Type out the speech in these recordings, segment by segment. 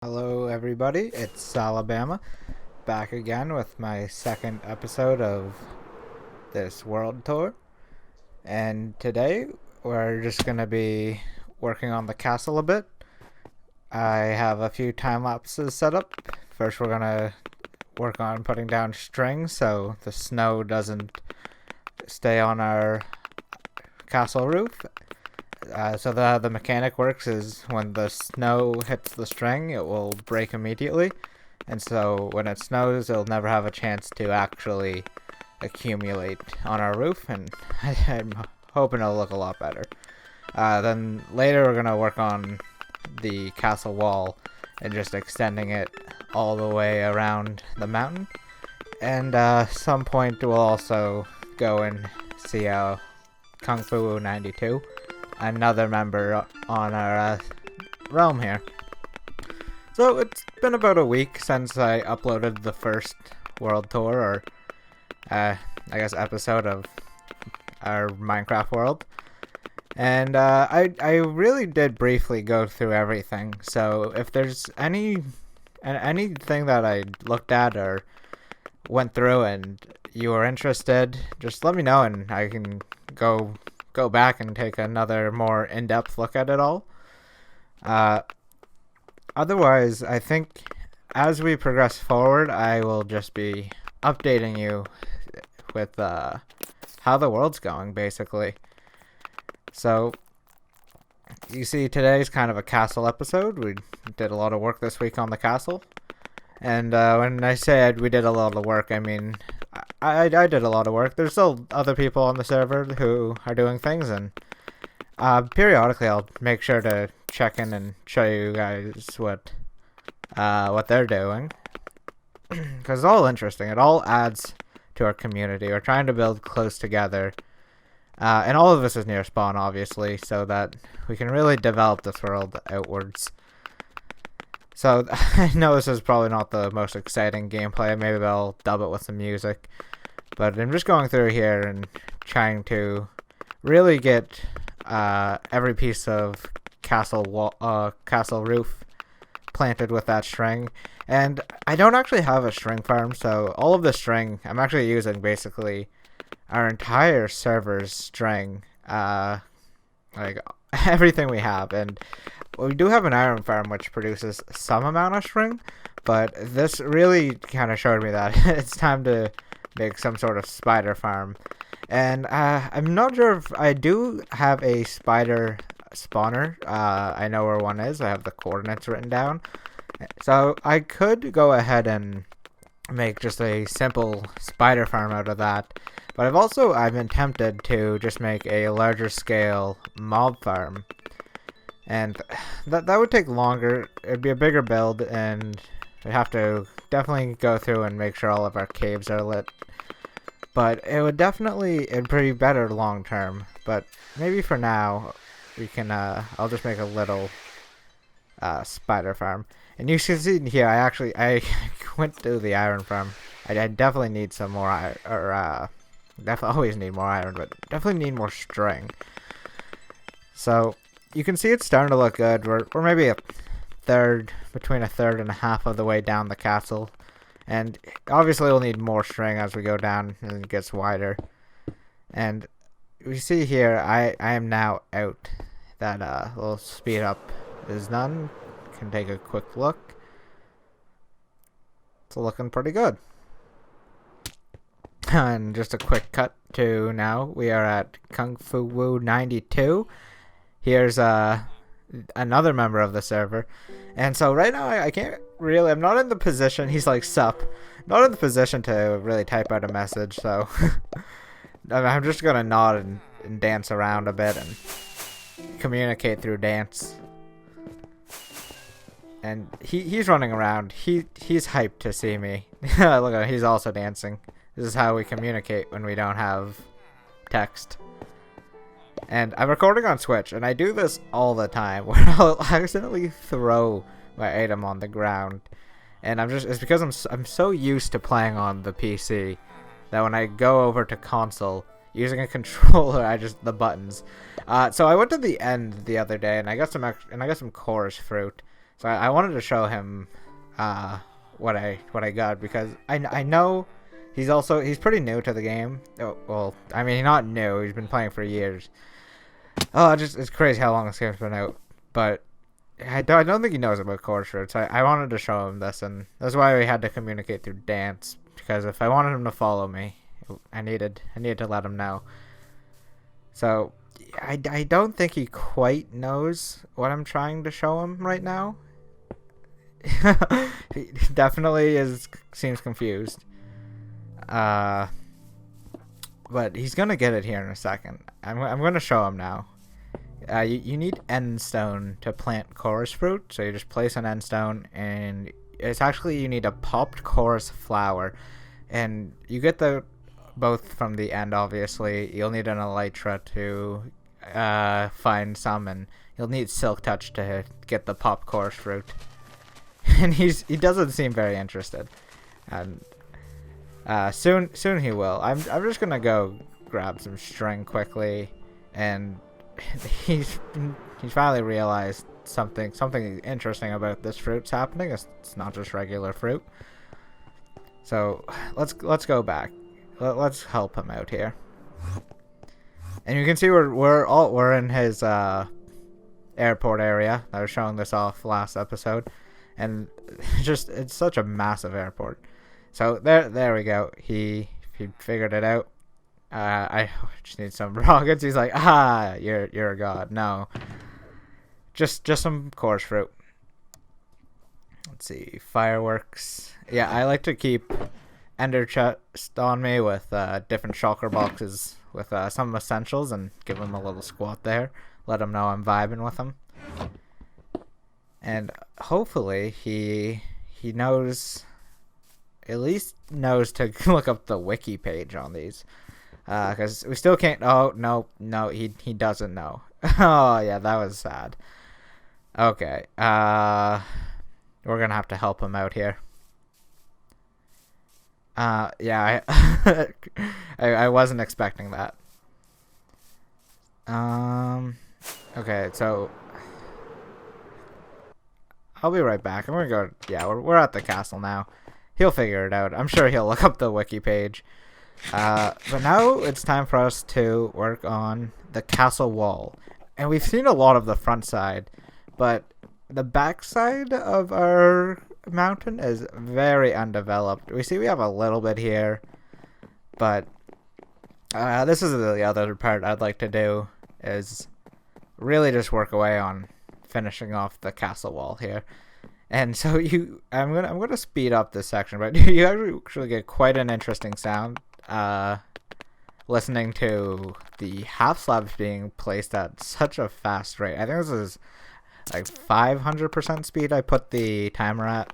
Hello, everybody. It's Salabama, back again with my second episode of this world tour. And today we're just going to be working on the castle a bit. I have a few time lapses set up. First, we're going to work on putting down strings so the snow doesn't stay on our castle roof. So the mechanic works is when the snow hits the string, it will break immediately, and so when it snows, it'll never have a chance to actually accumulate on our roof, and I'm hoping it'll look a lot better. Then later we're gonna work on the castle wall and just extending it all the way around the mountain, and some point we'll also go and see Kung Fu 92. Another member on our realm here. So it's been about a week since I uploaded the first world tour, or I guess episode of our Minecraft world, and I really did briefly go through everything. So if there's anything that I looked at or went through and you are interested, just let me know and I can go back and take another more in-depth look at it all. Otherwise, I think as we progress forward, I will just be updating you with how the world's going, basically. So, you see, today's kind of a castle episode. We did a lot of work this week on the castle. And when I say we did a lot of work, I mean I did a lot of work. There's still other people on the server who are doing things, and periodically I'll make sure to check in and show you guys what they're doing, because it's all interesting. It all adds to our community. We're trying to build close together, and all of this is near spawn, obviously, so that we can really develop this world outwards. So, I know this is probably not the most exciting gameplay. Maybe I'll dub it with some music. But I'm just going through here and trying to really get every piece of castle roof planted with that string. And I don't actually have a string farm, so all of the string, I'm actually using basically our entire server's string. Like, everything we have. And we do have an iron farm which produces some amount of string, but this really kind of showed me that it's time to make some sort of spider farm. And I'm not sure if I do have a spider spawner. I know where one is. I have the coordinates written down. So I could go ahead and make just a simple spider farm out of that. But I've been tempted to just make a larger scale mob farm. And that would take longer. It'd be a bigger build, and we'd have to definitely go through and make sure all of our caves are lit. But it'd be better long term. But maybe for now, we can, I'll just make a little spider farm. And you can see here, I went through the iron farm. I definitely need some more iron, definitely always need more iron, but definitely need more string. So you can see it's starting to look good. We're maybe between a third and a half of the way down the castle. And obviously we'll need more string as we go down and it gets wider. And we see here, I am now out. That little speed up is done. Can take a quick look. It's looking pretty good. And just a quick cut to now. We are at Kung Fu 92. Here's another member of the server. And so right now I can't really, I'm not in the position, he's like sup, not in the position to really type out a message, so I'm just gonna nod and dance around a bit and communicate through dance. And he's running around. He's hyped to see me. Look at him, he's also dancing. This is how we communicate when we don't have text. And I'm recording on Switch, and I do this all the time, where I'll accidentally throw my item on the ground. And it's because I'm so used to playing on the PC that when I go over to console using a controller, the buttons. So I went to the end the other day, and I got some chorus fruit. So I wanted to show him what I got, because I know he's pretty new to the game. Oh, well, I mean, not new. He's been playing for years. Oh, it's crazy how long this game's been out. But I don't think he knows about chorus fruits. I wanted to show him this, and that's why we had to communicate through dance. Because if I wanted him to follow me, I needed to let him know. So I don't think he quite knows what I'm trying to show him right now. He definitely seems confused. But he's gonna get it here in a second. I'm gonna show him now. You need end stone to plant chorus fruit, so you just place an end stone, and it's actually, you need a popped chorus flower, and you get both from the end. Obviously, you'll need an elytra to find some, and you'll need silk touch to get the popped chorus fruit. And he doesn't seem very interested, and soon he will. I'm just gonna go grab some string quickly, and he's finally realized something interesting about this fruit's happening. It's not just regular fruit. So let's go back. Let's help him out here. And you can see we're in his airport area. I was showing this off last episode, and it's such a massive airport. So there we go. He figured it out. I just need some rockets. He's like, you're a god. No, just some chorus fruit. Let's see, fireworks. Yeah, I like to keep ender chest on me with different shulker boxes with some essentials, and give him a little squat there. Let him know I'm vibing with him. And hopefully he knows, at least knows to look up the wiki page on these. Because we still can't. Oh, no, he doesn't know. Oh, yeah, that was sad. Okay, we're gonna have to help him out here. Yeah, I wasn't expecting that. Okay, so I'll be right back. I'm gonna go. Yeah, we're at the castle now. He'll figure it out. I'm sure he'll look up the wiki page. But now it's time for us to work on the castle wall. And we've seen a lot of the front side, but the back side of our mountain is very undeveloped. We have a little bit here, but this is the other part I'd like to do, is really just work away on finishing off the castle wall here. And so I'm gonna speed up this section, but you actually get quite an interesting sound listening to the half slabs being placed at such a fast rate. I think this is like 500% speed I put the timer at.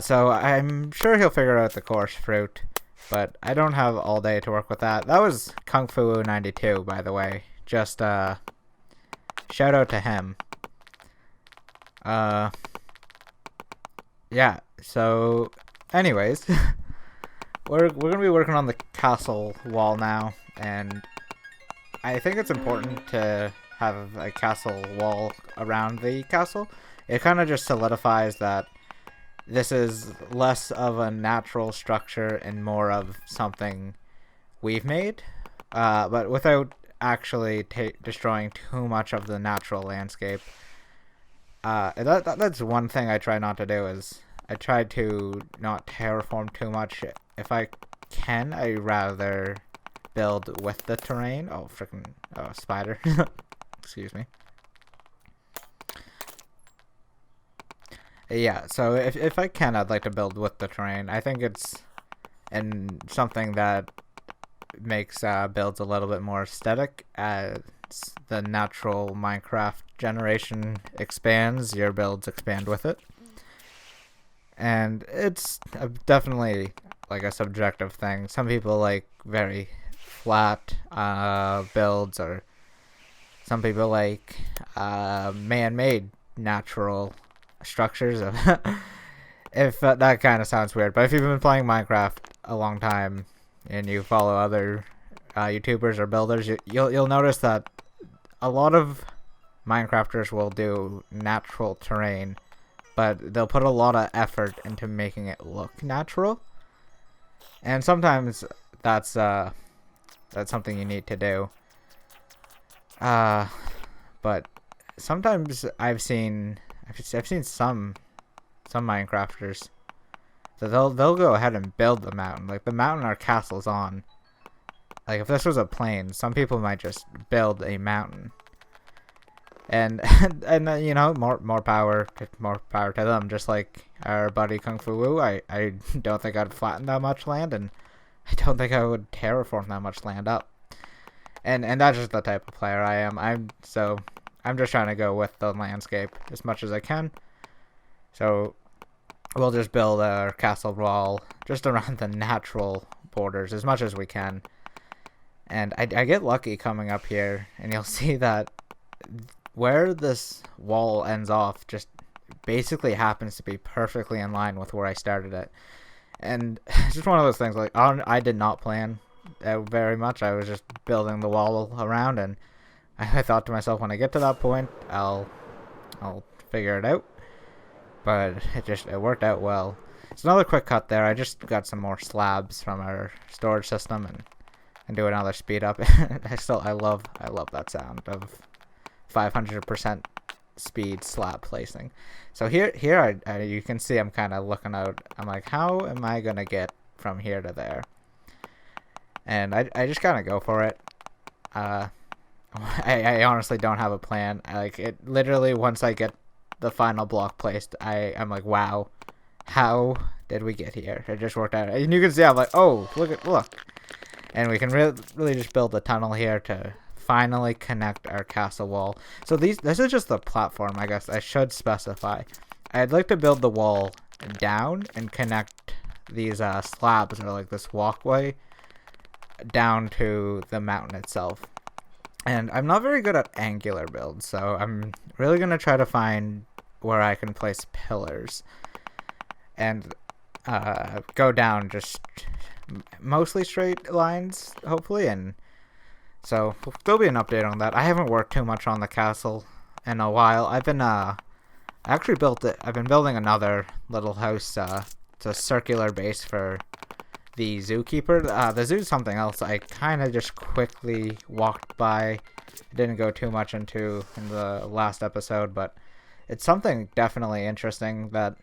So I'm sure he'll figure out the course fruit, but I don't have all day to work with that. That was Kung Fu 92, by the way. Just shout out to him. Yeah, so anyways, we're gonna be working on the castle wall now, and I think it's important to have a castle wall around the castle. It kind of just solidifies that this is less of a natural structure and more of something we've made, but without actually destroying too much of the natural landscape. That's one thing I try not to do, is I try to not terraform too much. If I can, I rather build with the terrain. Oh, freaking spider. Excuse me. Yeah, so if I can, I'd like to build with the terrain. I think it's something that makes builds a little bit more aesthetic. As the natural Minecraft generation expands, your builds expand with it. And it's definitely like a subjective thing. Some people like very flat builds, or some people like man-made natural structures. If that kind of sounds weird, but if you've been playing Minecraft a long time and you follow other YouTubers or builders, you'll notice that a lot of Minecrafters will do natural terrain, but they'll put a lot of effort into making it look natural. And sometimes that's something you need to do. But sometimes I've seen some Minecrafters that they'll go ahead and build the mountain. Like the mountain our castle's on. Like if this was a plain, some people might just build a mountain. And you know, more power to them. Just like our buddy Kung Fu Woo, I don't think I'd flatten that much land, and I don't think I would terraform that much land up. And that's just the type of player I am. I'm just trying to go with the landscape as much as I can. So we'll just build our castle wall just around the natural borders as much as we can. And I get lucky coming up here, and you'll see that where this wall ends off just basically happens to be perfectly in line with where I started it. And it's just one of those things, like, I did not plan very much. I was just building the wall around, and I thought to myself, when I get to that point, I'll figure it out. But it worked out well. It's another quick cut there. I just got some more slabs from our storage system and do another speed up. I love that sound of 500% speed slab placing. So here you can see I'm kind of looking out. I'm like, how am I gonna get from here to there? And I just gotta go for it. I honestly don't have a plan. Like, it literally, once I get the final block placed, I'm like, wow, how did we get here? It just worked out. And you can see I'm like, oh, look. And we can really just build a tunnel here to finally connect our castle wall. So this is just the platform, I guess I should specify. I'd like to build the wall down and connect these slabs, or like this walkway, down to the mountain itself. And I'm not very good at angular builds, so I'm really going to try to find where I can place pillars and go down just mostly straight lines, hopefully. And so there'll be an update on that. I haven't worked too much on the castle in a while. I've been building another little house. It's a circular base for the zookeeper. The zoo's something else I kind of just quickly walked by. I didn't go too much into in the last episode, but it's something definitely interesting that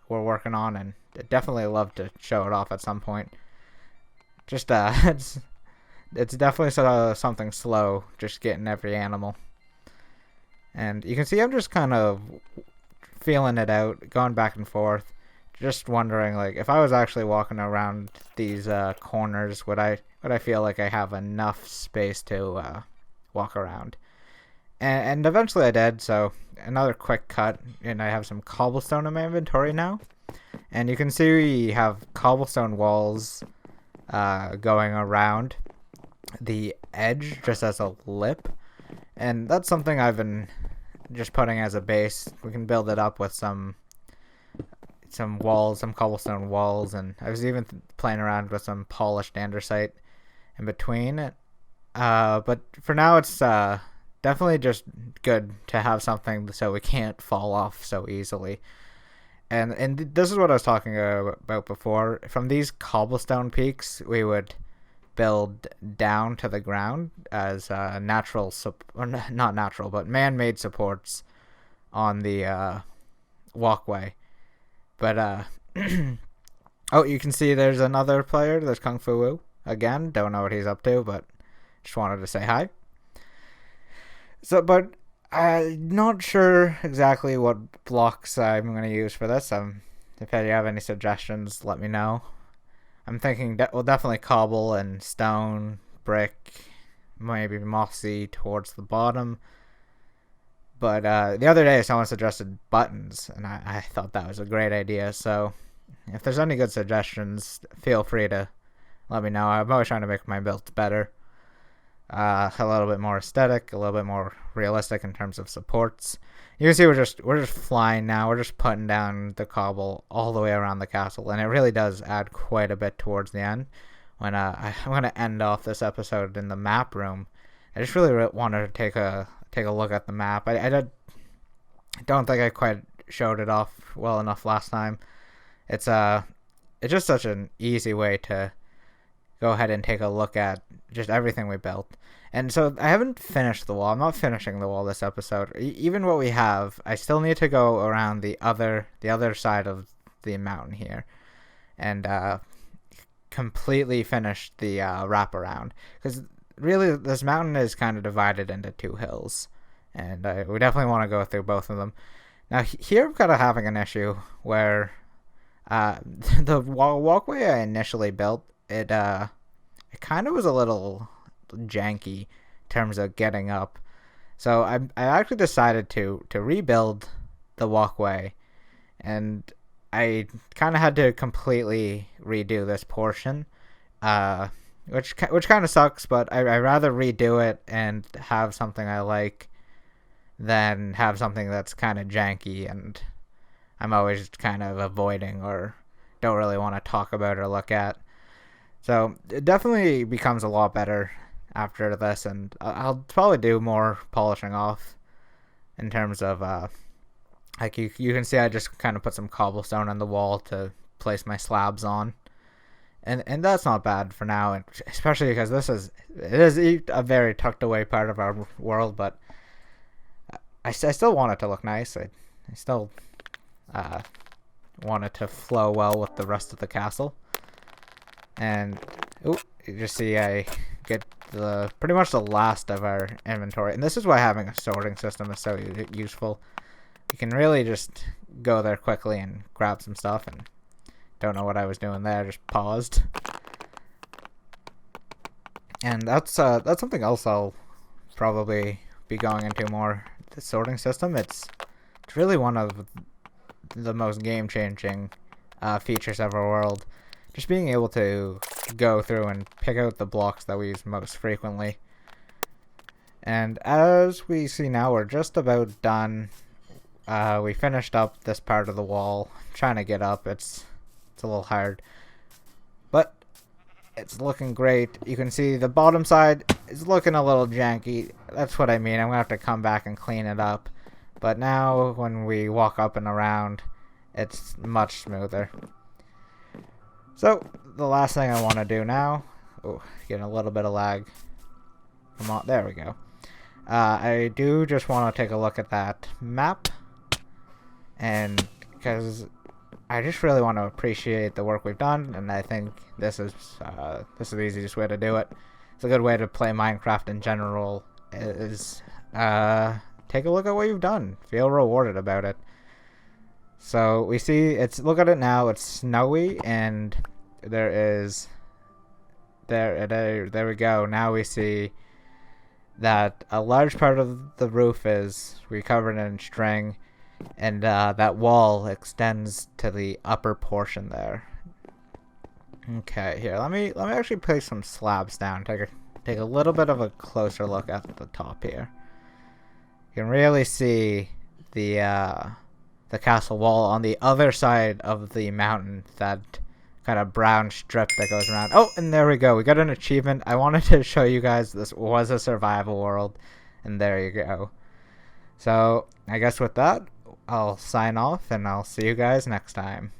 we're working on, and I'd definitely love to show it off at some point. Just it's definitely something slow, just getting every animal. And you can see I'm just kind of feeling it out, going back and forth, just wondering, like, if I was actually walking around these corners, would I feel like I have enough space to walk around? And eventually I did. So another quick cut, and I have some cobblestone in my inventory now. And you can see we have cobblestone walls going around the edge just as a lip, and that's something I've been just putting as a base. We can build it up with some walls, some cobblestone walls, and I was even playing around with some polished andesite in between. But for now, it's definitely just good to have something so we can't fall off so easily. And this is what I was talking about before. From these cobblestone peaks, we would build down to the ground as natural, or not natural, but man-made supports on the walkway. But oh, you can see there's another player. There's Kung Fu Woo again. Don't know what he's up to, but just wanted to say hi. So, but I'm not sure exactly what blocks I'm going to use for this. If you have any suggestions, let me know. I'm thinking definitely cobble and stone, brick, maybe mossy towards the bottom. But the other day someone suggested buttons, and I thought that was a great idea. So if there's any good suggestions, feel free to let me know. I'm always trying to make my builds better. A little bit more aesthetic, a little bit more realistic in terms of supports. You can see we're just flying now. We're just putting down the cobble all the way around the castle, and it really does add quite a bit towards the end. When I'm going to end off this episode in the map room, I just really wanted to take a take a look at the map. Don't think I quite showed it off well enough last time. It's just such an easy way to go ahead and take a look at just everything we built. And so I haven't finished the wall. I'm not finishing the wall this episode. Even what we have, I still need to go around the other side of the mountain here, and completely finish the wraparound. Because really, this mountain is kind of divided into two hills, and we definitely want to go through both of them. Now here I'm kind of having an issue where the walkway I initially built, it kind of was a little janky in terms of getting up. So I actually decided to rebuild the walkway, and I kind of had to completely redo this portion, which kind of sucks, but I rather redo it and have something I like than have something that's kind of janky and I'm always kind of avoiding or don't really want to talk about or look at. So it definitely becomes a lot better after this, and I'll probably do more polishing off in terms of like you can see I just kind of put some cobblestone on the wall to place my slabs on, and that's not bad for now, and especially because it is a very tucked away part of our world, but I still want it to look nice. I still want it to flow well with the rest of the castle. And you just see I get pretty much the last of our inventory, and this is why having a sorting system is so useful. You can really just go there quickly and grab some stuff, and don't know what I was doing there, just paused. And that's something else I'll probably be going into more. The sorting system, it's really one of the most game-changing features of our world. Just being able to go through and pick out the blocks that we use most frequently. And as we see now, we're just about done. We finished up this part of the wall. I'm trying to get up. It's a little hard, but it's looking great. You can see the bottom side is looking a little janky. That's what I mean. I'm gonna have to come back and clean it up. But now when we walk up and around, it's much smoother. So the last thing I want to do now, getting a little bit of lag. Come on, there we go. I do just want to take a look at that map, and because I just really want to appreciate the work we've done, and I think this is the easiest way to do it. It's a good way to play Minecraft in general. Is take a look at what you've done. Feel rewarded about it. So we see look at it now. It's snowy, and there we go. Now we see that a large part of the roof is recovered in string, and that wall extends to the upper portion there. Okay, here let me actually place some slabs down. Take a little bit of a closer look at the top here. You can really see the castle wall on the other side of the mountain, that kind of brown strip that goes around. Oh, and there we go. We got an achievement. I wanted to show you guys this was a survival world, and there you go. So I guess with that, I'll sign off, and I'll see you guys next time.